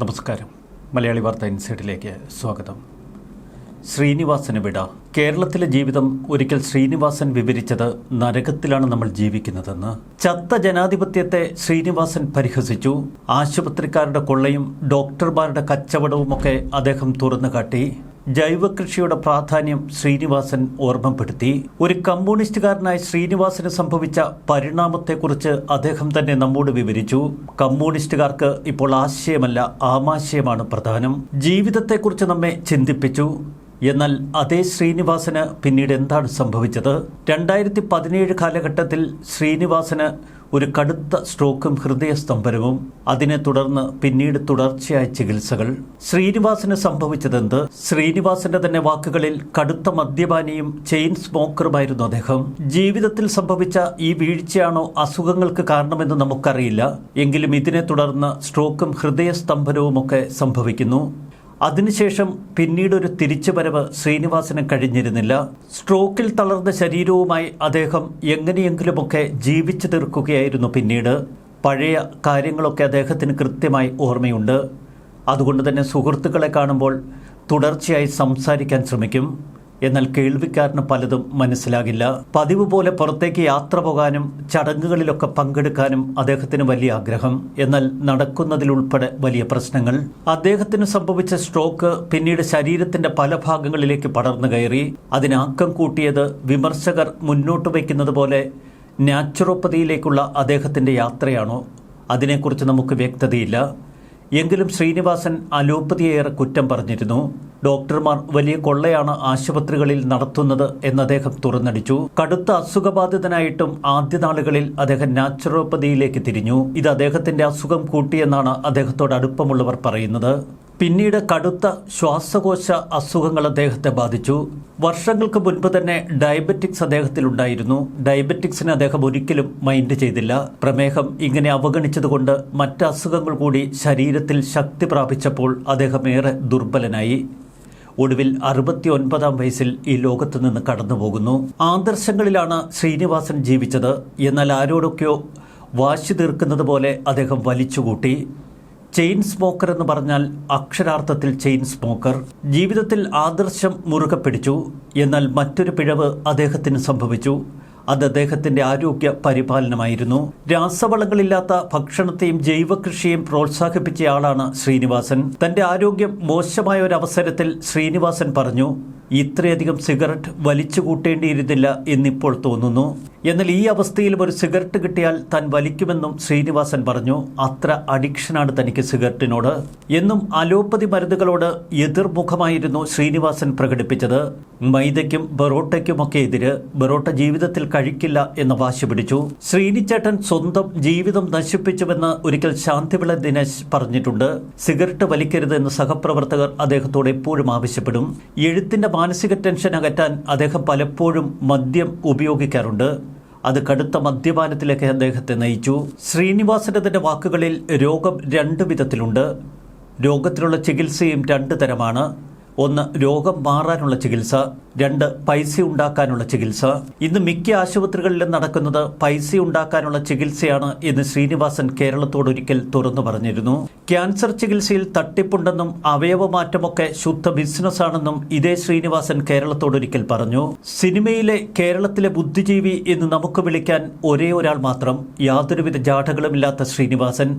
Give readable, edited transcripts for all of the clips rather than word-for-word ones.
നമസ്കാരം. മലയാളി വാർത്ത ഇൻസൈഡിലേക്ക് സ്വാഗതം. ശ്രീനിവാസന് വിട. കേരളത്തിലെ ജീവിതം ഒരിക്കൽ ശ്രീനിവാസൻ വിവരിച്ചത് നരകത്തിലാണ് നമ്മൾ ജീവിക്കുന്നതെന്ന്. ചത്ത ജനാധിപത്യത്തെ ശ്രീനിവാസൻ പരിഹസിച്ചു. ആശുപത്രിക്കാരുടെ കൊള്ളയും ഡോക്ടർമാരുടെ കച്ചവടവുമൊക്കെ അദ്ദേഹം തുറന്നുകാട്ടി. ജൈവകൃഷിയുടെ പ്രാധാന്യം ശ്രീനിവാസൻ ഓർമ്മപ്പെടുത്തി. ഒരു കമ്മ്യൂണിസ്റ്റുകാരനായ ശ്രീനിവാസന് സംഭവിച്ച പരിണാമത്തെക്കുറിച്ച് അദ്ദേഹം തന്നെ നമ്മോട് വിവരിച്ചു. കമ്മ്യൂണിസ്റ്റുകാർക്ക് ഇപ്പോൾ ആശയമല്ല, ആമാശയമാണ് പ്രധാനം. ജീവിതത്തെക്കുറിച്ച് നമ്മെ ചിന്തിപ്പിച്ചു. എന്നാൽ അതേ ശ്രീനിവാസന് പിന്നീട് എന്താണ് സംഭവിച്ചത്? 2017 കാലഘട്ടത്തിൽ ശ്രീനിവാസന് ഒരു കടുത്ത സ്ട്രോക്കും ഹൃദയസ്തംഭനവും, അതിനെ തുടർന്ന് പിന്നീട് തുടർച്ചയായ ചികിത്സകൾ. ശ്രീനിവാസന് സംഭവിച്ചതെന്ത്? ശ്രീനിവാസന്റെ തന്നെ വാക്കുകളിൽ കടുത്ത മദ്യപാനിയും ചെയിൻ സ്മോക്കറുമായിരുന്നു അദ്ദേഹം. ജീവിതത്തിൽ സംഭവിച്ച ഈ വീഴ്ചയാണോ അസുഖങ്ങൾക്ക് കാരണമെന്ന് നമുക്കറിയില്ല. എങ്കിലും ഇതിനെ തുടർന്ന് സ്ട്രോക്കും ഹൃദയസ്തംഭനവുമൊക്കെ സംഭവിക്കുന്നു. അതിനുശേഷം പിന്നീടൊരു തിരിച്ചുവരവ് ശ്രീനിവാസന് കഴിഞ്ഞിരുന്നില്ല. സ്ട്രോക്കിൽ തളർന്ന ശരീരവുമായി അദ്ദേഹം എങ്ങനെയെങ്കിലുമൊക്കെ ജീവിച്ചു തീർക്കുകയായിരുന്നു. പിന്നീട് പഴയ കാര്യങ്ങളൊക്കെ അദ്ദേഹത്തിന് കൃത്യമായി ഓർമ്മയുണ്ട്. അതുകൊണ്ട് തന്നെ സുഹൃത്തുക്കളെ കാണുമ്പോൾ തുടർച്ചയായി സംസാരിക്കാൻ ശ്രമിക്കും. എന്നാൽ കേൾവിക്കാരന് പലതും മനസ്സിലാകില്ല. പതിവ് പോലെ പുറത്തേക്ക് യാത്ര പോകാനും ചടങ്ങുകളിലൊക്കെ പങ്കെടുക്കാനും അദ്ദേഹത്തിന് വലിയ ആഗ്രഹം. എന്നാൽ നടക്കുന്നതിലുൾപ്പെടെ വലിയ പ്രശ്നങ്ങൾ. അദ്ദേഹത്തിന് സംഭവിച്ച സ്ട്രോക്ക് പിന്നീട് ശരീരത്തിന്റെ പല ഭാഗങ്ങളിലേക്ക് പടർന്നു കയറി. അതിനാക്കം കൂട്ടിയത് വിമർശകർ മുന്നോട്ട് വയ്ക്കുന്നത് പോലെ നാച്ചുറോപ്പതിയിലേക്കുള്ള അദ്ദേഹത്തിന്റെ യാത്രയാണോ? അതിനെക്കുറിച്ച് നമുക്ക് വ്യക്തതയില്ല. എങ്കിലും ശ്രീനിവാസൻ അലോപ്പതിയേറെ കുറ്റം പറഞ്ഞിരുന്നു. ഡോക്ടർമാർ വലിയ കൊള്ളയാണ് ആശുപത്രികളിൽ നടത്തുന്നത് എന്ന് അദ്ദേഹം തുറന്നടിച്ചു. കടുത്ത അസുഖബാധിതനായിട്ടും ആദ്യ നാളുകളിൽ അദ്ദേഹം നാച്ചുറോപ്പതിയിലേക്ക് തിരിഞ്ഞു. ഇത് അദ്ദേഹത്തിന്റെ അസുഖം കൂട്ടിയെന്നാണ് അദ്ദേഹത്തോട് അടുപ്പമുള്ളവർ പറയുന്നത്. പിന്നീട് കടുത്ത ശ്വാസകോശ അസുഖങ്ങൾ അദ്ദേഹത്തെ ബാധിച്ചു. വർഷങ്ങൾക്ക് മുൻപ് തന്നെ ഡയബറ്റിക്സ് അദ്ദേഹത്തിലുണ്ടായിരുന്നു. ഡയബറ്റിക്സിനെ അദ്ദേഹം ഒരിക്കലും മൈൻഡ് ചെയ്തില്ല. പ്രമേഹം ഇങ്ങനെ അവഗണിച്ചതുകൊണ്ട് മറ്റ് അസുഖങ്ങൾ കൂടി ശരീരത്തിൽ ശക്തി പ്രാപിച്ചപ്പോൾ അദ്ദേഹം ഏറെ ദുർബലനായി. ഒടുവിൽ 69-ാം വയസ്സിൽ ഈ ലോകത്ത് നിന്ന് കടന്നുപോകുന്നു. ആദർശങ്ങളിലാണ് ശ്രീനിവാസൻ ജീവിച്ചത്. എന്നാൽ ആരോടൊക്കെയോ വാശി തീർക്കുന്നത് പോലെ അദ്ദേഹം വലിച്ചുകൂട്ടി. ചെയിൻ സ്മോക്കർ എന്ന് പറഞ്ഞാൽ അക്ഷരാർത്ഥത്തിൽ ചെയിൻ സ്മോക്കർ. ജീവിതത്തിൽ ആദർശം മുറുകെ പിടിച്ചു. എന്നാൽ മറ്റൊരു പിഴവ് അദ്ദേഹത്തിന് സംഭവിച്ചു. അത് അദ്ദേഹത്തിന്റെ ആരോഗ്യ പരിപാലനമായിരുന്നു. രാസവളങ്ങളില്ലാത്ത ഭക്ഷണത്തെയും ജൈവകൃഷിയെയും പ്രോത്സാഹിപ്പിച്ചയാളാണ് ശ്രീനിവാസൻ. തന്റെ ആരോഗ്യം മോശമായ ഒരു അവസരത്തിൽ ശ്രീനിവാസൻ പറഞ്ഞു, ഇത്രയധികം സിഗരറ്റ് വലിച്ചു കൂട്ടേണ്ടിയിരുന്നില്ല എന്നിപ്പോൾ തോന്നുന്നു. എന്നാൽ ഈ അവസ്ഥയിലും ഒരു സിഗരറ്റ് കിട്ടിയാൽ താൻ വലിക്കുമെന്നും ശ്രീനിവാസൻ പറഞ്ഞു. അത്ര അഡിക്ഷനാണ് തനിക്ക് സിഗരറ്റിനോട്. എന്നും അലോപ്പതി മരുന്നുകളോട് എതിർമുഖമായിരുന്നു ശ്രീനിവാസൻ പ്രകടിപ്പിച്ചത്. മൈദയ്ക്കും ബൊറോട്ടയ്ക്കുമൊക്കെ എതിര്. ബൊറോട്ട ജീവിതത്തിൽ കഴിക്കില്ല എന്ന വാശി പിടിച്ചു. ശ്രീനിച്ചേട്ടൻ സ്വന്തം ജീവിതം നശിപ്പിച്ചുവെന്ന് ഒരിക്കൽ ശാന്തിവിള ദിനേശ് പറഞ്ഞിട്ടുണ്ട്. സിഗരറ്റ് വലിക്കരുതെന്ന് സഹപ്രവർത്തകർ അദ്ദേഹത്തോട് എപ്പോഴും ആവശ്യപ്പെടും. എഴുത്തിന്റെ മാനസിക ടെൻഷൻ അകറ്റാൻ അദ്ദേഹം പലപ്പോഴും മദ്യം ഉപയോഗിക്കാറുണ്ട്. അത് കടുത്ത മദ്യപാനത്തിലേക്ക് അദ്ദേഹത്തെ നയിച്ചു. ശ്രീനിവാസന്റെ തന്നെ വാക്കുകളിൽ രോഗം 2 വിധത്തിലുണ്ട്. രോഗത്തിനുള്ള ചികിത്സയും 2 തരമാണ്. 1 രോഗം മാറാനുള്ള ചികിത്സ, 2 പൈസ ഉണ്ടാക്കാനുള്ള ചികിത്സ. ഇന്ന് മിക്ക ആശുപത്രികളിലും നടക്കുന്നത് പൈസ ഉണ്ടാക്കാനുള്ള ചികിത്സയാണ് എന്ന് ശ്രീനിവാസൻ കേരളത്തോടൊരിക്കൽ തുറന്നു പറഞ്ഞിരുന്നു. ക്യാൻസർ ചികിത്സയിൽ തട്ടിപ്പുണ്ടെന്നും അവയവമാറ്റമൊക്കെ ശുദ്ധ ബിസിനസ്സാണെന്നും ഇതേ ശ്രീനിവാസൻ കേരളത്തോടൊരിക്കൽ പറഞ്ഞു. സിനിമയിലെ കേരളത്തിലെ ബുദ്ധിജീവി എന്ന് നമുക്ക് വിളിക്കാൻ ഒരേ ഒരാൾ മാത്രം, യാതൊരുവിധ ജാഠകളുമില്ലാത്ത ശ്രീനിവാസൻ.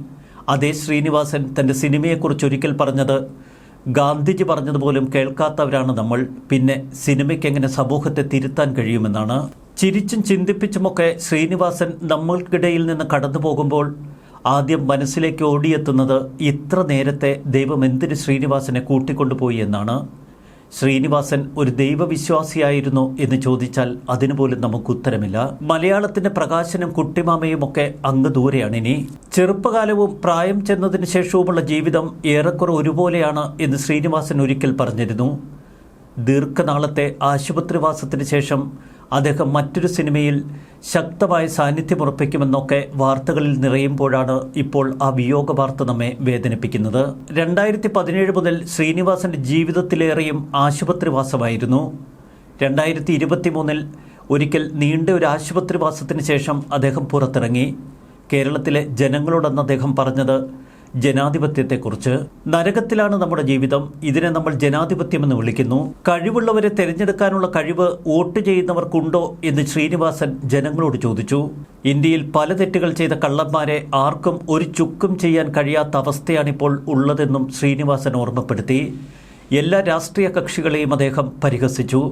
അതേ ശ്രീനിവാസൻ തന്റെ സിനിമയെക്കുറിച്ച് ഒരിക്കൽ പറഞ്ഞത്, ഗാന്ധിജി പറഞ്ഞതുപോലും കേൾക്കാത്തവരാണ് നമ്മൾ, പിന്നെ സിനിമയ്ക്ക് എങ്ങനെ സമൂഹത്തെ തിരുത്താൻ കഴിയുമെന്നാണ്. ചിരിച്ചും ചിന്തിപ്പിച്ചുമൊക്കെ ശ്രീനിവാസൻ നമ്മൾക്കിടയിൽ നിന്ന് കടന്നു പോകുമ്പോൾ ആദ്യം മനസ്സിലേക്ക് ഓടിയെത്തുന്നത് ഇത്ര നേരത്തെ ദൈവം എന്തിന് ശ്രീനിവാസനെ കൂട്ടിക്കൊണ്ടുപോയി എന്നാണ്. ശ്രീനിവാസൻ ഒരു ദൈവവിശ്വാസിയായിരുന്നു എന്ന് ചോദിച്ചാൽ അതിനുപോലും നമുക്ക് ഉത്തരമില്ല. മലയാളത്തിന്റെ പ്രകാശനം കുട്ടിമാമയുമൊക്കെ അങ്ങ് ദൂരെയാണിനി. ചെറുപ്പകാലവും പ്രായം ചെന്നതിന് ശേഷവുമുള്ള ജീവിതം ഏറെക്കുറെ ഒരുപോലെയാണ് എന്ന് ശ്രീനിവാസൻ ഒരിക്കൽ പറഞ്ഞിരുന്നു. ദീർഘനാളത്തെ ആശുപത്രിവാസത്തിന് ശേഷം അദ്ദേഹം മറ്റൊരു സിനിമയിൽ ശക്തമായ സാന്നിധ്യമുറപ്പിക്കുമെന്നൊക്കെ വാർത്തകളിൽ നിറയുമ്പോഴാണ് ഇപ്പോൾ ആ വിയോഗ വാർത്ത നമ്മെ വേദനിപ്പിക്കുന്നത്. 2017 മുതൽ ശ്രീനിവാസന്റെ ജീവിതത്തിലേറെയും ആശുപത്രിവാസമായിരുന്നു. 2023 ഒരിക്കൽ നീണ്ട ഒരു ആശുപത്രിവാസത്തിന് ശേഷം അദ്ദേഹം പുറത്തിറങ്ങി. കേരളത്തിലെ ജനങ്ങളോടെന്ന് അദ്ദേഹം പറഞ്ഞത്, ജനാധിപത്യത്തെക്കുറിച്ച്. നരകത്തിലാണ് നമ്മുടെ ജീവിതം, ഇതിനെ നമ്മൾ ജനാധിപത്യമെന്ന് വിളിക്കുന്നു. കഴിവുള്ളവരെ തിരഞ്ഞെടുക്കാനുള്ള കഴിവ് വോട്ട് ചെയ്യുന്നവർക്കുണ്ടോ എന്ന് ശ്രീനിവാസൻ ജനങ്ങളോട് ചോദിച്ചു. ഇന്ത്യയിൽ പല തെറ്റുകൾ ചെയ്ത കള്ളന്മാരെ ആർക്കും ഒരു ചുക്കും ചെയ്യാൻ കഴിയാത്ത അവസ്ഥയാണിപ്പോൾ ഉള്ളതെന്നും ശ്രീനിവാസൻ ഓർമ്മപ്പെടുത്തി. എല്ലാ രാഷ്ട്രീയ കക്ഷികളെയും അദ്ദേഹം പരിഹസിച്ചു.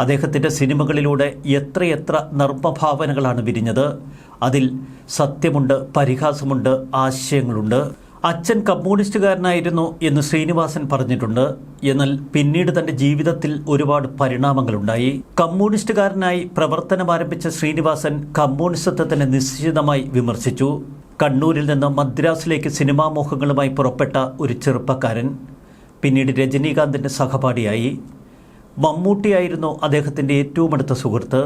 അദ്ദേഹത്തിൻ്റെ സിനിമകളിലൂടെ എത്രയെത്ര നർമ്മഭാവനകളാണ് വിരിഞ്ഞത്. അതിൽ സത്യമുണ്ട്, പരിഹാസമുണ്ട്, ആശയങ്ങളുണ്ട്. അച്ഛൻ കമ്മ്യൂണിസ്റ്റുകാരനായിരുന്നു എന്ന് ശ്രീനിവാസൻ പറഞ്ഞിട്ടുണ്ട്. എന്നാൽ പിന്നീട് തൻ്റെ ജീവിതത്തിൽ ഒരുപാട് പരിണാമങ്ങളുണ്ടായി. കമ്മ്യൂണിസ്റ്റുകാരനായി പ്രവർത്തനം ആരംഭിച്ച ശ്രീനിവാസൻ കമ്മ്യൂണിസത്തെ തന്നെ നിശ്ചിതമായി വിമർശിച്ചു. കണ്ണൂരിൽ നിന്ന് മദ്രാസിലേക്ക് സിനിമാ മോഹങ്ങളുമായി പുറപ്പെട്ട ഒരു ചെറുപ്പക്കാരൻ പിന്നീട് രജനീകാന്തിൻ്റെ സഹപാഠിയായി. മമ്മൂട്ടിയായിരുന്നു അദ്ദേഹത്തിൻ്റെ ഏറ്റവും അടുത്ത സുഹൃത്ത്.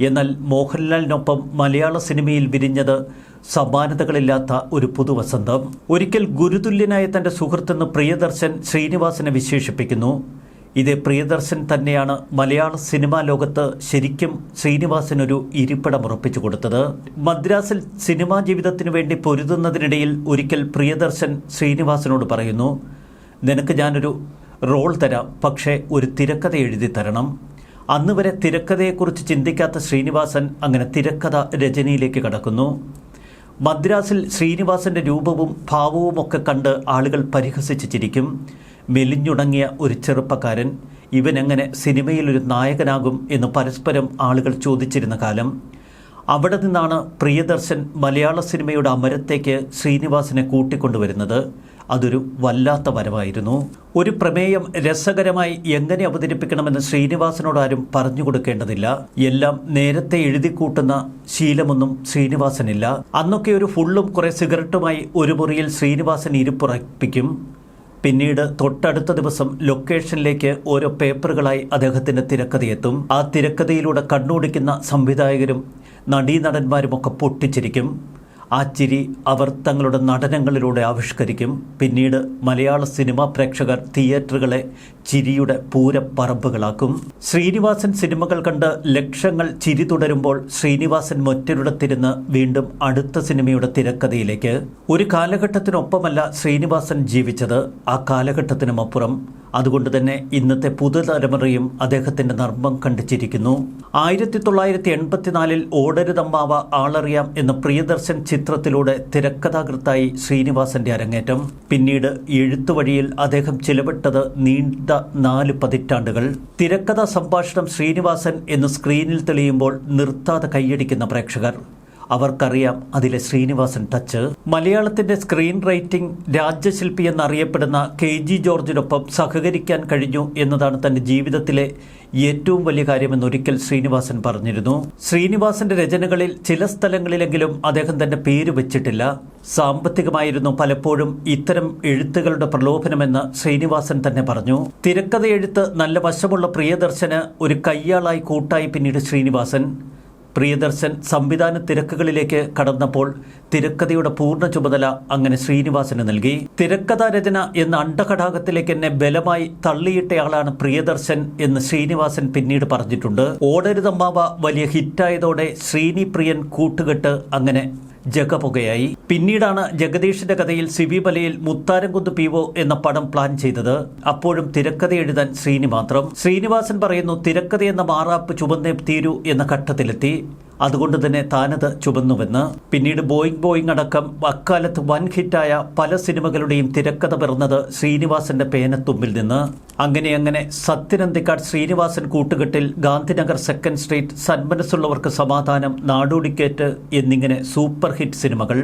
എന്നാൽ മോഹൻലാലിനൊപ്പം മലയാള സിനിമയിൽ വിരിഞ്ഞത് സമാനതകളില്ലാത്ത ഒരു പുതുവസന്തം. ഒരിക്കൽ ഗുരുതുല്യനായ തൻ്റെ സുഹൃത്തെന്ന് പ്രിയദർശൻ ശ്രീനിവാസനെ വിശേഷിപ്പിക്കുന്നു. ഇതേ പ്രിയദർശൻ തന്നെയാണ് മലയാള സിനിമാ ലോകത്ത് ശരിക്കും ശ്രീനിവാസനൊരു ഇരിപ്പിടം ഉറപ്പിച്ചു കൊടുത്തത്. മദ്രാസിൽ സിനിമാ ജീവിതത്തിനു വേണ്ടി പൊരുതുന്നതിനിടയിൽ ഒരിക്കൽ പ്രിയദർശൻ ശ്രീനിവാസനോട് പറയുന്നു, നിനക്ക് ഞാനൊരു റോൾ തരാം, പക്ഷേ ഒരു തിരക്കഥ എഴുതി തരണം. അന്ന് വരെ തിരക്കഥയെക്കുറിച്ച് ചിന്തിക്കാത്ത ശ്രീനിവാസൻ അങ്ങനെ തിരക്കഥ രചനയിലേക്ക് കടക്കുന്നു. മദ്രാസിൽ ശ്രീനിവാസൻ്റെ രൂപവും ഭാവവും ഒക്കെ കണ്ട് ആളുകൾ പരിഹസിച്ച് ചിരിക്കും. മെലിഞ്ഞുണങ്ങിയ ഒരു ചെറുപ്പക്കാരൻ, ഇവനെങ്ങനെ സിനിമയിലൊരു നായകനാകും എന്ന് പരസ്പരം ആളുകൾ ചോദിച്ചിരുന്ന കാലം. അവിടെ നിന്നാണ് പ്രിയദർശൻ മലയാള സിനിമയുടെ അമരത്തേക്ക് ശ്രീനിവാസനെ കൂട്ടിക്കൊണ്ടുവരുന്നത്. അതൊരു വല്ലാത്ത വരവായിരുന്നു. ഒരു പ്രമേയം രസകരമായി എങ്ങനെ അവതരിപ്പിക്കണമെന്ന് ശ്രീനിവാസനോട് ആരും പറഞ്ഞു കൊടുക്കേണ്ടതില്ല. എല്ലാം നേരത്തെ എഴുതിക്കൂട്ടുന്ന ശീലമൊന്നും ശ്രീനിവാസനില്ല. അന്നൊക്കെ ഒരു ഫുള്ളും കുറെ സിഗരറ്റുമായി ഒരു മുറിയിൽ ശ്രീനിവാസൻ ഇരിപ്പുറപ്പിക്കും. പിന്നീട് തൊട്ടടുത്ത ദിവസം ലൊക്കേഷനിലേക്ക് ഓരോ പേപ്പറുകളായി അദ്ദേഹത്തിൻ്റെ തിരക്കഥയെത്തും. ആ തിരക്കഥയിലൂടെ കണ്ണോടിക്കുന്ന സംവിധായകരും നടീനടന്മാരുമൊക്കെ പൊട്ടിച്ചിരിക്കും. ആ ചിരി അവർ തങ്ങളുടെ നടനങ്ങളിലൂടെ ആവിഷ്കരിക്കും. പിന്നീട് മലയാള സിനിമാ പ്രേക്ഷകർ തിയേറ്ററുകളെ ചിരിയുടെ പൂരപ്പറമ്പുകളാക്കും. ശ്രീനിവാസൻ സിനിമകൾ കണ്ട് ലക്ഷങ്ങൾ ചിരി തുടരുമ്പോൾ ശ്രീനിവാസൻ മറ്റൊരിടത്തിരുന്ന് വീണ്ടും അടുത്ത സിനിമയുടെ തിരക്കഥയിലേക്ക്. ഒരു കാലഘട്ടത്തിനൊപ്പമല്ല ശ്രീനിവാസൻ ജീവിച്ചത്, ആ കാലഘട്ടത്തിനുമപ്പുറം. അതുകൊണ്ട് തന്നെ ഇന്നത്തെ പുതുതലമുറയും അദ്ദേഹത്തിൻ്റെ നർമ്മം കണ്ടിച്ചിരിക്കുന്നു. 1984 ഓടരുതമ്മാവ ആളറിയാം എന്ന പ്രിയദർശൻ ചിത്രത്തിലൂടെ തിരക്കഥാകൃത്തായി ശ്രീനിവാസന്റെ അരങ്ങേറ്റം. പിന്നീട് എഴുത്തുവഴിയിൽ അദ്ദേഹം ചിലവിട്ടത് നീണ്ട 4 പതിറ്റാണ്ടുകൾ. തിരക്കഥാ സംഭാഷണം ശ്രീനിവാസൻ എന്ന് സ്ക്രീനിൽ തെളിയുമ്പോൾ നിർത്താതെ കൈയടിക്കുന്ന പ്രേക്ഷകർ. അവർക്കറിയാം അതിലെ ശ്രീനിവാസൻ ടച്ച്. മലയാളത്തിന്റെ സ്ക്രീൻ റൈറ്റിംഗ് രാജ്യശില്പി എന്നറിയപ്പെടുന്ന KG ജോർജിനൊപ്പം സഹകരിക്കാൻ കഴിഞ്ഞു എന്നതാണ് തന്റെ ജീവിതത്തിലെ ഏറ്റവും വലിയ കാര്യമെന്ന് ഒരിക്കൽ ശ്രീനിവാസൻ പറഞ്ഞിരുന്നു. ശ്രീനിവാസന്റെ രചനകളിൽ ചില സ്ഥലങ്ങളിലെങ്കിലും അദ്ദേഹം തന്റെ പേര് വെച്ചിട്ടില്ല. സാമ്പത്തികമായിരുന്നു പലപ്പോഴും ഇത്തരം എഴുത്തുകളുടെ പ്രലോഭനമെന്ന് ശ്രീനിവാസൻ തന്നെ പറഞ്ഞു. തിരക്കഥ എഴുത്ത് നല്ല വശമുള്ള പ്രിയദർശന് ഒരു കയ്യാളായി കൂട്ടായി പിന്നീട് ശ്രീനിവാസൻ. പ്രിയദർശൻ സംവിധാന തിരക്കുകളിലേക്ക് കടന്നപ്പോൾ തിരക്കഥയുടെ പൂർണ്ണ ചുമതല അങ്ങനെ ശ്രീനിവാസന് നൽകി. തിരക്കഥാ രചന എന്ന അണ്ടഘടാകത്തിലേക്ക് എന്നെ ബലമായി തള്ളിയിട്ടയാളാണ് പ്രിയദർശൻ എന്ന് ശ്രീനിവാസൻ പിന്നീട് പറഞ്ഞിട്ടുണ്ട്. ഓടരുതമ്മാവ വലിയ ഹിറ്റായതോടെ ശ്രീനി പ്രിയൻ കൂട്ടുകെട്ട് അങ്ങനെ ജഗപുകയായി. പിന്നീടാണ് ജഗദീഷിന്റെ കഥയിൽ സിബി മലയിൽ മുത്താരംകുന്ന് PO എന്ന പടം പ്ലാൻ ചെയ്തത്. അപ്പോഴും തിരക്കഥ എഴുതാൻ ശ്രീനി മാത്രം. ശ്രീനിവാസൻ പറയുന്നു, തിരക്കഥ എന്ന മാറാപ്പ് ചുമന്നേ തീരൂ എന്ന ഘട്ടത്തിലെത്തി. അതുകൊണ്ട് തന്നെ താനത് ചുമന്നുവെന്ന്. പിന്നീട് ബോയിങ് അടക്കം അക്കാലത്ത് വൻ ഹിറ്റായ പല സിനിമകളുടെയും തിരക്കഥ പിറന്നത് ശ്രീനിവാസന്റെ പേനത്തുമ്പിൽ നിന്ന്. അങ്ങനെ സത്യനന്ദിക്കാട് ശ്രീനിവാസൻ കൂട്ടുകെട്ടിൽ ഗാന്ധിനഗർ, സെക്കൻഡ് സ്ട്രീറ്റ്, സന്മനസ്സുള്ളവർക്ക് സമാധാനം, നാടോടിക്കേറ്റ് എന്നിങ്ങനെ സൂപ്പർ ഹിറ്റ് സിനിമകൾ.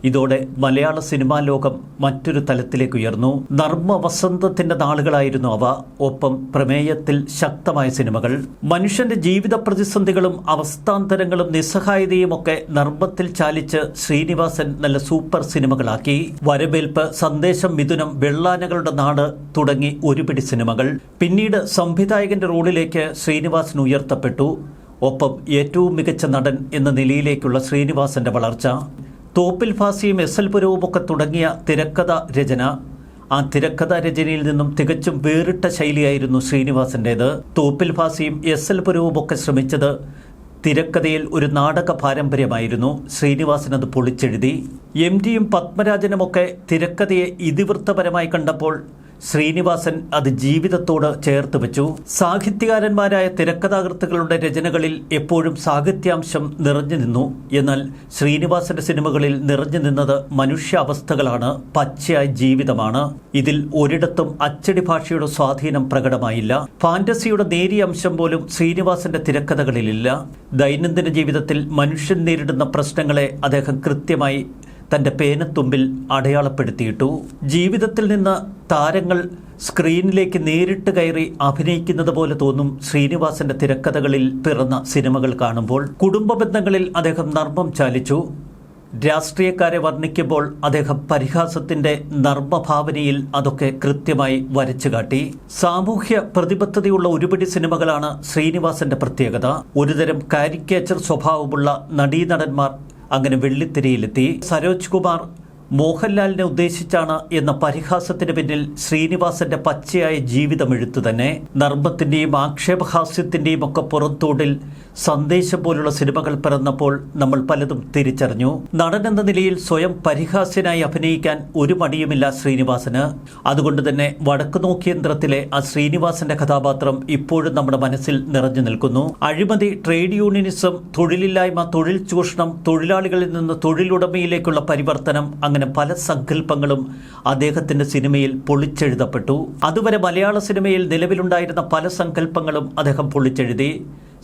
ഇതോടെ മലയാള സിനിമാ ലോകം മറ്റൊരു തലത്തിലേക്ക് ഉയർന്നു. നർമ്മ വസന്തത്തിന്റെ നാളുകളായിരുന്നു അവ. ഒപ്പം പ്രമേയത്തിൽ ശക്തമായ സിനിമകൾ. മനുഷ്യന്റെ ജീവിത പ്രതിസന്ധികളും അവസ്ഥാന്തരങ്ങളും നിസ്സഹായതയുമൊക്കെ നർമ്മത്തിൽ ചാലിച്ച് ശ്രീനിവാസൻ നല്ല സൂപ്പർ സിനിമകളാക്കി. വരവേൽപ്പ്, സന്ദേശം, മിഥുനം, വെള്ളാനകളുടെ നാട് തുടങ്ങി ഒരുപിടി സിനിമകൾ. പിന്നീട് സംവിധായകന്റെ റോളിലേക്ക് ശ്രീനിവാസൻ ഉയർത്തപ്പെട്ടു. ഒപ്പം ഏറ്റവും മികച്ച നടൻ എന്ന നിലയിലേക്കുള്ള ശ്രീനിവാസന്റെ വളർച്ച. തോപ്പിൽ ഫാസിയും SL പുരവുമൊക്കെ തുടങ്ങിയ തിരക്കഥ രചന. ആ തിരക്കഥാ രചനയിൽ നിന്നും തികച്ചും വേറിട്ട ശൈലിയായിരുന്നു ശ്രീനിവാസൻ്റേത്. തോപ്പിൽ ഫാസിയും SL പുരവുമൊക്കെ ശ്രമിച്ചത് തിരക്കഥയിൽ ഒരു നാടക പാരമ്പര്യമായിരുന്നു. ശ്രീനിവാസൻ അത് പൊളിച്ചെഴുതി. MTയും പത്മരാജനുമൊക്കെ തിരക്കഥയെ ഇതിവൃത്തപരമായി കണ്ടപ്പോൾ ശ്രീനിവാസൻ അത് ജീവിതത്തോട് ചേർത്ത് വെച്ചു. സാഹിത്യകാരന്മാരായ തിരക്കഥാകൃത്തുക്കളുടെ രചനകളിൽ എപ്പോഴും സാഹിത്യാംശം നിറഞ്ഞു നിന്നു. എന്നാൽ ശ്രീനിവാസന്റെ സിനിമകളിൽ നിറഞ്ഞു നിന്നത് മനുഷ്യാവസ്ഥകളാണ്, പച്ചയായ ജീവിതമാണ്. ഇതിൽ ഒരിടത്തും അച്ചടി ഭാഷയുടെ സ്വാധീനം പ്രകടമായില്ല. ഫാന്റസിയുടെ നേരിയ അംശം പോലും ശ്രീനിവാസന്റെ തിരക്കഥകളിലില്ല. ദൈനംദിന ജീവിതത്തിൽ മനുഷ്യൻ നേരിടുന്ന പ്രശ്നങ്ങളെ അദ്ദേഹം കൃത്യമായി തൻ്റെ പേനത്തുമ്പിൽ അടയാളപ്പെടുത്തിയിട്ടു. ജീവിതത്തിൽ നിന്ന് താരങ്ങൾ സ്ക്രീനിലേക്ക് നേരിട്ട് കയറി അഭിനയിക്കുന്നത് പോലെ തോന്നും ശ്രീനിവാസന്റെ തിരക്കഥകളിൽ പിറന്ന സിനിമകൾ കാണുമ്പോൾ. കുടുംബ ബന്ധങ്ങളിൽ അദ്ദേഹം നർമ്മം ചാലിച്ചു. രാഷ്ട്രീയക്കാരെ വർണ്ണിക്കുമ്പോൾ അദ്ദേഹം പരിഹാസത്തിന്റെ നർമ്മഭാവനയിൽ അതൊക്കെ കൃത്യമായി വരച്ചു കാട്ടി. സാമൂഹ്യ പ്രതിബദ്ധതയുള്ള ഒരുപിടി സിനിമകളാണ് ശ്രീനിവാസന്റെ പ്രത്യേകത. ഒരുതരം കാരിക്കേച്ചർ സ്വഭാവമുള്ള നടീനടന്മാർ അങ്ങനെ വെള്ളിത്തിരയിലെത്തി. സരോജ് കുമാർ മോഹൻലാലിനെ ഉദ്ദേശിച്ചാണ് എന്ന പരിഹാസത്തിന് പിന്നിൽ ശ്രീനിവാസന്റെ പച്ചയായ ജീവിതമെഴുത്തു തന്നെ. നർമ്മത്തിന്റെയും ആക്ഷേപഹാസ്യത്തിന്റെയും ഒക്കെ പുറത്തോടിൽ സന്ദേശം പോലുള്ള സിനിമകൾ പിറന്നപ്പോൾ നമ്മൾ പലതും തിരിച്ചറിഞ്ഞു. നടൻ എന്ന നിലയിൽ സ്വയം പരിഹാസ്യനായി അഭിനയിക്കാൻ ഒരു മടിയുമില്ല ശ്രീനിവാസന്. അതുകൊണ്ട് തന്നെ വടക്കുനോക്കിയന്ത്രത്തിലെ ആ ശ്രീനിവാസന്റെ കഥാപാത്രം ഇപ്പോഴും നമ്മുടെ മനസ്സിൽ നിറഞ്ഞു നിൽക്കുന്നു. അഴിമതി, ട്രേഡ് യൂണിയനിസം, തൊഴിലില്ലായ്മ, തൊഴിൽ ചൂഷണം, തൊഴിലാളികളിൽ നിന്ന് തൊഴിലുടമയിലേക്കുള്ള പരിവർത്തനം, അങ്ങനെ പല സങ്കല്പങ്ങളും അദ്ദേഹത്തിന്റെ സിനിമയിൽ പൊളിച്ചെഴുതപ്പെട്ടു. അതുവരെ മലയാള സിനിമയിൽ നിലവിലുണ്ടായിരുന്ന പല സങ്കല്പങ്ങളും അദ്ദേഹം പൊളിച്ചെഴുതി.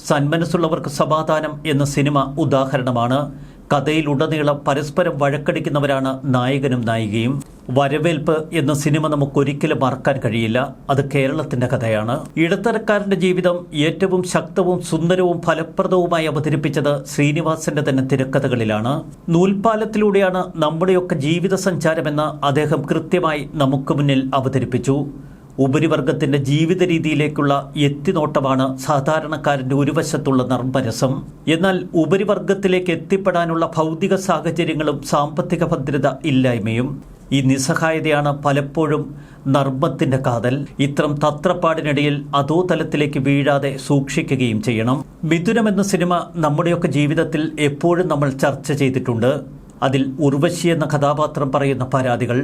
സന്മനസ്സുള്ളവർക്ക് സമാധാനം എന്ന സിനിമ ഉദാഹരണമാണ്. കഥയിലുടനീളം പരസ്പരം വഴക്കടിക്കുന്നവരാണ് നായകനും നായികയും. വരവേൽപ്പ് എന്ന സിനിമ നമുക്കൊരിക്കലും മറക്കാൻ കഴിയില്ല. അത് കേരളത്തിന്റെ കഥയാണ്. ഇടത്തരക്കാരന്റെ ജീവിതം ഏറ്റവും ശക്തവും സുന്ദരവും ഫലപ്രദവുമായി അവതരിപ്പിച്ചത് ശ്രീനിവാസന്റെ തന്നെ തിരക്കഥകളിലാണ്. നൂൽപ്പാലത്തിലൂടെയാണ് നമ്മുടെയൊക്കെ ജീവിത സഞ്ചാരമെന്ന് അദ്ദേഹം കൃത്യമായി നമുക്ക് മുന്നിൽ അവതരിപ്പിച്ചു. ഉപരിവർഗത്തിന്റെ ജീവിത രീതിയിലേക്കുള്ള എത്തിനോട്ടമാണ് സാധാരണക്കാരന്റെ ഒരു വശത്തുള്ള നർമ്മരസം. എന്നാൽ ഉപരിവർഗത്തിലേക്ക് എത്തിപ്പെടാനുള്ള ഭൗതിക സാഹചര്യങ്ങളും സാമ്പത്തിക ഭദ്രത ഇല്ലായ്മയും ഈ നിസ്സഹായതയാണ് പലപ്പോഴും നർമ്മത്തിന്റെ കാതൽ. ഇത്തരം തത്രപ്പാടിനിടയിൽ അതോ തലത്തിലേക്ക് വീഴാതെ സൂക്ഷിക്കുകയും ചെയ്യണം. മിഥുനം എന്ന സിനിമ നമ്മുടെയൊക്കെ ജീവിതത്തിൽ എപ്പോഴും നമ്മൾ ചർച്ച ചെയ്തിട്ടുണ്ട്. അതിൽ ഉർവശി എന്ന കഥാപാത്രം പറയുന്ന പരാതികൾ,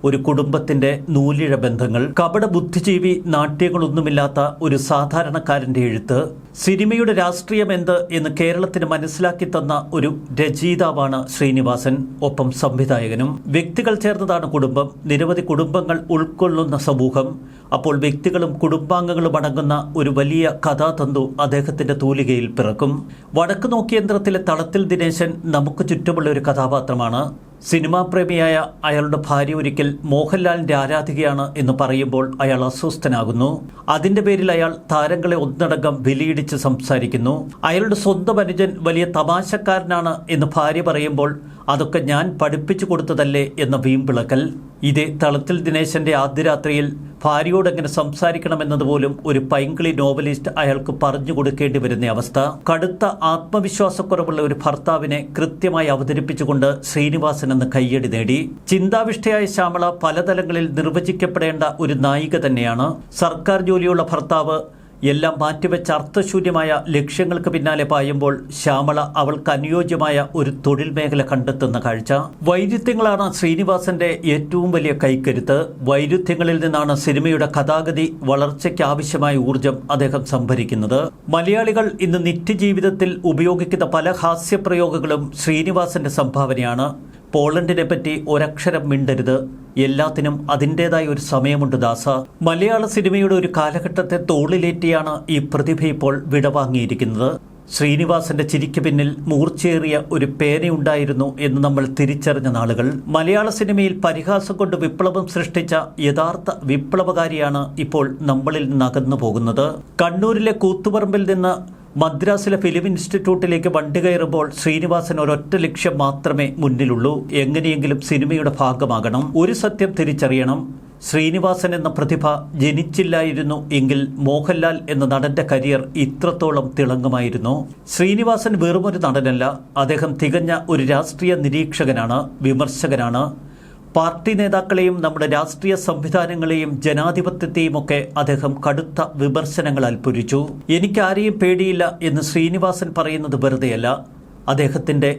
ഒരു കുടുംബത്തിന്റെ നൂലിഴ ബന്ധങ്ങൾ, കപട ബുദ്ധിജീവി നാട്യങ്ങളൊന്നുമില്ലാത്ത ഒരു സാധാരണക്കാരന്റെ എഴുത്ത്, സിനിമയുടെ രാഷ്ട്രീയം എന്ത് എന്ന് കേരളത്തിന് മനസ്സിലാക്കി തന്ന ഒരു രചയിതാവാണ് ശ്രീനിവാസൻ. ഒപ്പം സംവിധായകനും. വ്യക്തികൾ ചേർന്നതാണ് കുടുംബം. നിരവധി കുടുംബങ്ങൾ ഉൾക്കൊള്ളുന്ന സമൂഹം. അപ്പോൾ വ്യക്തികളും കുടുംബാംഗങ്ങളും അടങ്ങുന്ന ഒരു വലിയ കഥാതന്തു അദ്ദേഹത്തിന്റെ തൂലികയിൽ പിറക്കും. വടക്ക് നോക്കിയന്ത്രത്തിലെ തളത്തിൽ ദിനേശൻ നമുക്ക് ചുറ്റുമുള്ള ഒരു കഥാപാത്രമാണ്. സിനിമാ പ്രേമിയായ അയാളുടെ ഭാര്യ ഒരിക്കൽ മോഹൻലാലിന്റെ ആരാധികയാണ് എന്ന് പറയുമ്പോൾ അയാൾ അസ്വസ്ഥനാകുന്നു. അതിന്റെ പേരിൽ അയാൾ താരങ്ങളെ ഒന്നടങ്കം വിലയിടിച്ച് സംസാരിക്കുന്നു. അയാളുടെ സ്വന്തം അനുജൻ വലിയ തമാശക്കാരനാണ് എന്ന് ഭാര്യ പറയുമ്പോൾ അതൊക്കെ ഞാൻ പഠിപ്പിച്ചു കൊടുത്തതല്ലേ എന്ന വീമ്പിളക്കൽ. ഇതേ തളത്തിൽ ദിനേശന്റെ ആദ്യ രാത്രിയിൽ ഭാര്യയോടെങ്ങനെ സംസാരിക്കണമെന്നതുപോലും ഒരു പൈങ്കിളി നോവലിസ്റ്റ് അയാൾക്ക് പറഞ്ഞു കൊടുക്കേണ്ടി വരുന്ന അവസ്ഥ. കടുത്ത ആത്മവിശ്വാസക്കുറവുള്ള ഒരു ഭർത്താവിനെ കൃത്യമായി അവതരിപ്പിച്ചുകൊണ്ട് ശ്രീനിവാസൻ എന്ന് കയ്യടി നേടി. ചിന്താവിഷ്ടയായ ശ്യാമള പലതലങ്ങളിൽ നിർവചിക്കപ്പെടേണ്ട ഒരു നായിക തന്നെയാണ്. സർക്കാർ ജോലിയുള്ള ഭർത്താവ് എല്ലാം മാറ്റിവെച്ച അർത്ഥശൂന്യമായ ലക്ഷ്യങ്ങൾക്ക് പിന്നാലെ പായുമ്പോൾ ശ്യാമള അവൾക്ക് അനുയോജ്യമായ ഒരു തൊഴിൽ മേഖല കണ്ടെത്തുന്ന കാഴ്ച. വൈരുദ്ധ്യങ്ങളാണ് ശ്രീനിവാസന്റെ ഏറ്റവും വലിയ കൈക്കരുത്ത്. വൈരുദ്ധ്യങ്ങളിൽ നിന്നാണ് സിനിമയുടെ കഥാഗതി വളർച്ചയ്ക്ക് ആവശ്യമായ ഊർജം അദ്ദേഹം സംഭരിക്കുന്നത്. മലയാളികൾ ഇന്ന് നിത്യജീവിതത്തിൽ ഉപയോഗിക്കുന്ന പല ഹാസ്യപ്രയോഗങ്ങളും ശ്രീനിവാസന്റെ സംഭാവനയാണ്. പോളണ്ടിനെ പറ്റി ഒരക്ഷരം മിണ്ടരുത്, എല്ലാത്തിനും അതിൻ്റെതായ ഒരു സമയമുണ്ട് ദാസ. മലയാള സിനിമയുടെ ഒരു കാലഘട്ടത്തെ തോളിലേറ്റിയാണ് ഈ പ്രതിഭ ഇപ്പോൾ വിടവാങ്ങിയിരിക്കുന്നത്. ശ്രീനിവാസന്റെ ചിരിക്ക് പിന്നിൽ മൂർച്ചയേറിയ ഒരു പേനയുണ്ടായിരുന്നു എന്ന് നമ്മൾ തിരിച്ചറിഞ്ഞ നാളുകൾ. മലയാള സിനിമയിൽ പരിഹാസം കൊണ്ട് വിപ്ലവം സൃഷ്ടിച്ച യഥാർത്ഥ വിപ്ലവകാരിയാണ് ഇപ്പോൾ നമ്മളിൽ നിന്ന് അകന്നു പോകുന്നത്. കണ്ണൂരിലെ കൂത്തുപറമ്പിൽ നിന്ന് മദ്രാസിലെ ഫിലിം ഇൻസ്റ്റിറ്റ്യൂട്ടിലേക്ക് വണ്ടി കയറുമ്പോൾ ശ്രീനിവാസൻ ഒരൊറ്റ ലക്ഷ്യം മാത്രമേ മുന്നിലുള്ളൂ: എങ്ങനെയെങ്കിലും സിനിമയുടെ ഭാഗമാകണം. ഒരു സത്യം തിരിച്ചറിയണം: ശ്രീനിവാസൻ എന്ന പ്രതിഭ ജനിച്ചില്ലായിരുന്നു എങ്കിൽ മോഹൻലാൽ എന്ന നടന്റെ കരിയർ ഇത്രത്തോളം തിളങ്ങുമായിരുന്നു. ശ്രീനിവാസൻ വെറുമൊരു നടനല്ല, അദ്ദേഹം തികഞ്ഞ ഒരു രാഷ്ട്രീയ നിരീക്ഷകനാണ്, വിമർശകനാണ്. പാർട്ടി നേതാക്കളെയും നമ്മുടെ രാഷ്ട്രീയ സംവിധാനങ്ങളെയും ജനാധിപത്യത്തെയും ഒക്കെ അദ്ദേഹം കടുത്ത വിമർശനങ്ങളാൽ പൊരിച്ചു. എനിക്കാരെയും പേടിയില്ല എന്ന് ശ്രീനിവാസൻ പറയുന്നത് വെറുതെയല്ല. അദ്ദേഹത്തിന്റെ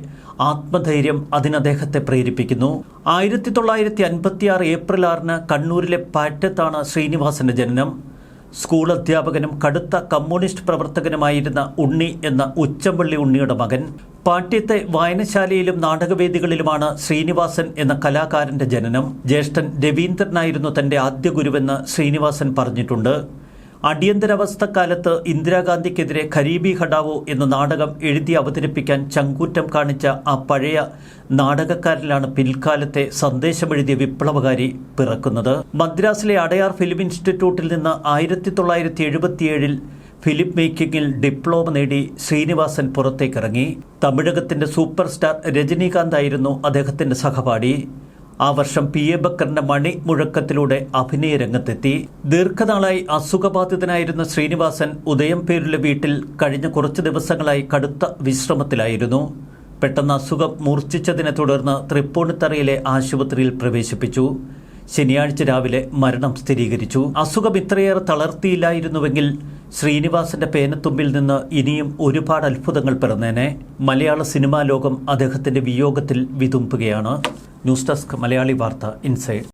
ആത്മധൈര്യം അതിനദ്ദേഹത്തെ പ്രേരിപ്പിക്കുന്നു. 1956 ഏപ്രിൽ 6 കണ്ണൂരിലെ പാറ്റത്താണ് ശ്രീനിവാസന്റെ ജനനം. സ്കൂൾ അധ്യാപകനും കടുത്ത കമ്മ്യൂണിസ്റ്റ് പ്രവർത്തകനുമായിരുന്ന ഉണ്ണി എന്ന ഉച്ചമ്പള്ളി ഉണ്ണിയുടെ മകൻ. പാട്യത്തെ വായനശാലയിലും നാടകവേദികളിലുമാണ് ശ്രീനിവാസൻ എന്ന കലാകാരന്റെ ജനനം. ജ്യേഷ്ഠൻ രവീന്ദ്രനായിരുന്നു തന്റെ ആദ്യ ഗുരുവെന്ന് ശ്രീനിവാസൻ പറഞ്ഞിട്ടുണ്ട്. അടിയന്തരാവസ്ഥക്കാലത്ത് ഇന്ദിരാഗാന്ധിക്കെതിരെ ഖരീബി ഹടാവോ എന്ന നാടകം എഴുതി അവതരിപ്പിക്കാൻ ചങ്കൂറ്റം കാണിച്ച ആ പഴയ നാടകക്കാരിലാണ് പിൽക്കാലത്തെ സന്ദേശമെഴുതിയ വിപ്ലവകാരി പിറക്കുന്നത്. മദ്രാസിലെ അടയാർ ഫിലിം ഇൻസ്റ്റിറ്റ്യൂട്ടിൽ നിന്ന് 1977 ഫിലിം മേക്കിങ്ങിൽ ഡിപ്ലോമ നേടി ശ്രീനിവാസൻ പുറത്തേക്കിറങ്ങി. തമിഴകത്തിന്റെ സൂപ്പർ സ്റ്റാർ രജനീകാന്ത് ആയിരുന്നു അദ്ദേഹത്തിന്റെ സഹപാഠി. ആ വർഷം P.A. ബക്കറിന്റെ മണി മുഴക്കത്തിലൂടെ അഭിനയ രംഗത്തെത്തി. ദീർഘനാളായി അസുഖബാധിതനായിരുന്ന ശ്രീനിവാസൻ ഉദയംപേരിലെ വീട്ടിൽ കഴിഞ്ഞ കുറച്ച് ദിവസങ്ങളായി കടുത്ത വിശ്രമത്തിലായിരുന്നു. പെട്ടെന്ന് അസുഖം മൂർച്ഛിച്ചതിനെ തുടർന്ന് തൃപ്പൂണിത്തറയിലെ ആശുപത്രിയിൽ പ്രവേശിപ്പിച്ചു. ശനിയാഴ്ച രാവിലെ മരണം സ്ഥിരീകരിച്ചു. അസുഖം ഇത്രയേറെ തളർത്തിയില്ലായിരുന്നുവെങ്കിൽ ശ്രീനിവാസന്റെ പേനത്തുമ്പിൽ നിന്ന് ഇനിയും ഒരുപാട് അത്ഭുതങ്ങൾ പിറന്നേനെ. മലയാള സിനിമാ ലോകം അദ്ദേഹത്തിന്റെ വിയോഗത്തിൽ വിതുമ്പുകയാണ്. ന്യൂസ് ഡെസ്ക് മലയാളി വാർത്ത ഇൻസൈഡ്.